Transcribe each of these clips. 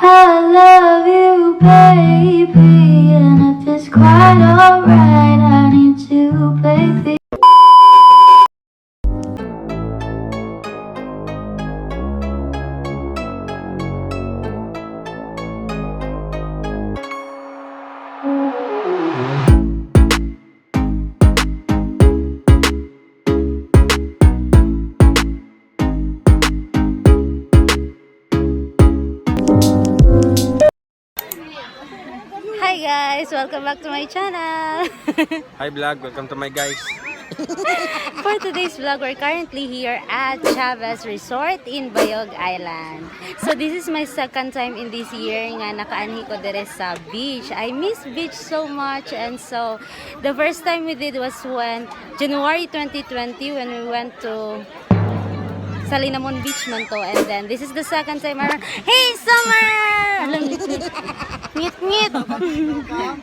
I love you, baby, and if it's quite alright, I need you, baby. Hi guys! Welcome back to my channel! Hi vlog, welcome to my guys. For today's vlog, we're currently here at Chavez Resort in Bayog Island. So this is my second time in this year nga nakaanhi ko dire sa beach. I miss beach so much, and so the first time we did was when January 2020 when we went to sa Linamon Beach man to, and then this is the second time around. Hey Summer! Alam ngit ngit.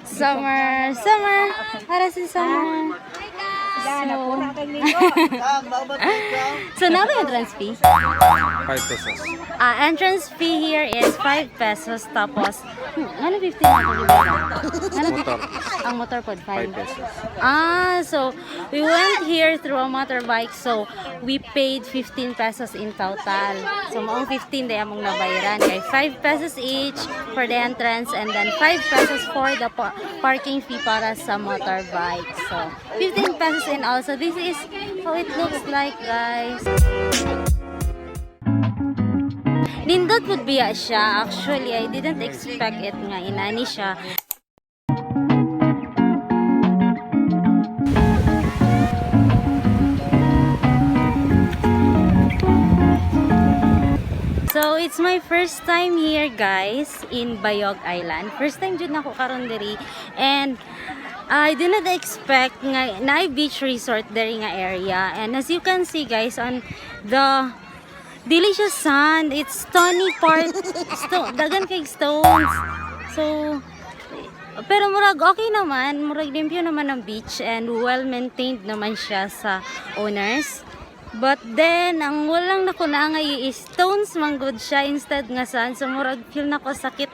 Summer, Summer. Para si Summer. So now the entrance fee. 5 pesos. Entrance fee here is 5 pesos. Tapos, ano 15 na Motor. ang motor pod 5 5. pesos. So we went here through a motorbike, so we paid 15 pesos in total. So maong 15 day among nabayaran kay 5 pesos each for the entrance, and then 5 pesos for the parking fee para sa motorbike. So 15 pesos in all. So this is how it looks like, guys. Nindot would be siya. Actually, I didn't expect it nga inani siya. So, it's my first time here, guys, in Bayog Island. First time jud nako karon diri, and I did not expect nga na beach resort diri nga area. And as you can see, guys, on the delicious sand, it's stony part, dagan kay stones. So, pero murag okay naman, murag limpyo naman ang beach, and well maintained naman siya sa owners. But then, ang walang nakunangay is stones manggod siya instead nga sand. So, murag feel na ko sakit.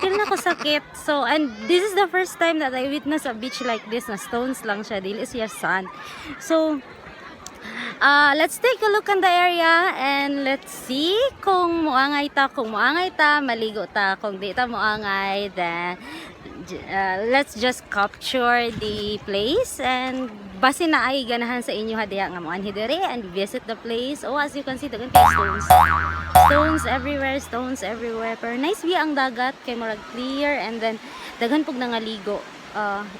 Feel na ko sakit. So, and this is the first time that I witness a beach like this na stones lang siya, dili siya sand. So, let's take a look on the area and let's see kung muangay ta, maligo ta. Kung di ta muangay, then let's just capture the place, and base na ay ganahan sa inyo hadiya nga mo anhi diri and visit the place. Oh, as you can see, dagan kay stones everywhere, pero nice view ang dagat kay murag clear, and then dagan pug nangaligo.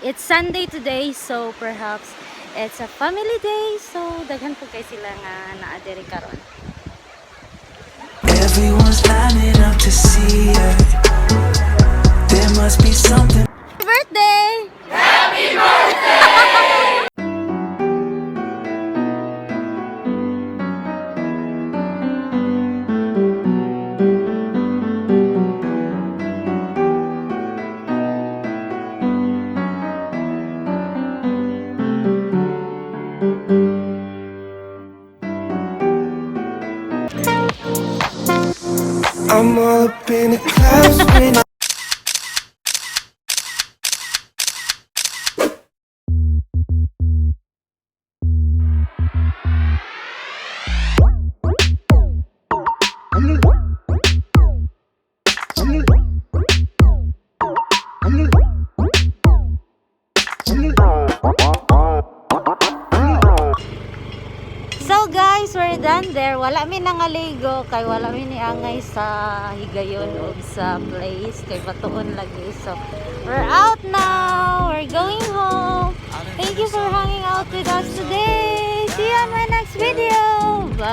It's Sunday today, so perhaps it's a family day, so daghan pug kay sila nga naa diri karon. Everyone's lining up to see her. There must be something. Birthday! Happy birthday! I'm all up in the clouds when So guys, we're done there. Wala mi nangaligo kay wala mi niangay sa higayon o sa place kay batuon lagi. So we're out now. We're going home. Thank you for hanging out with us today. See you on my next video. Bye.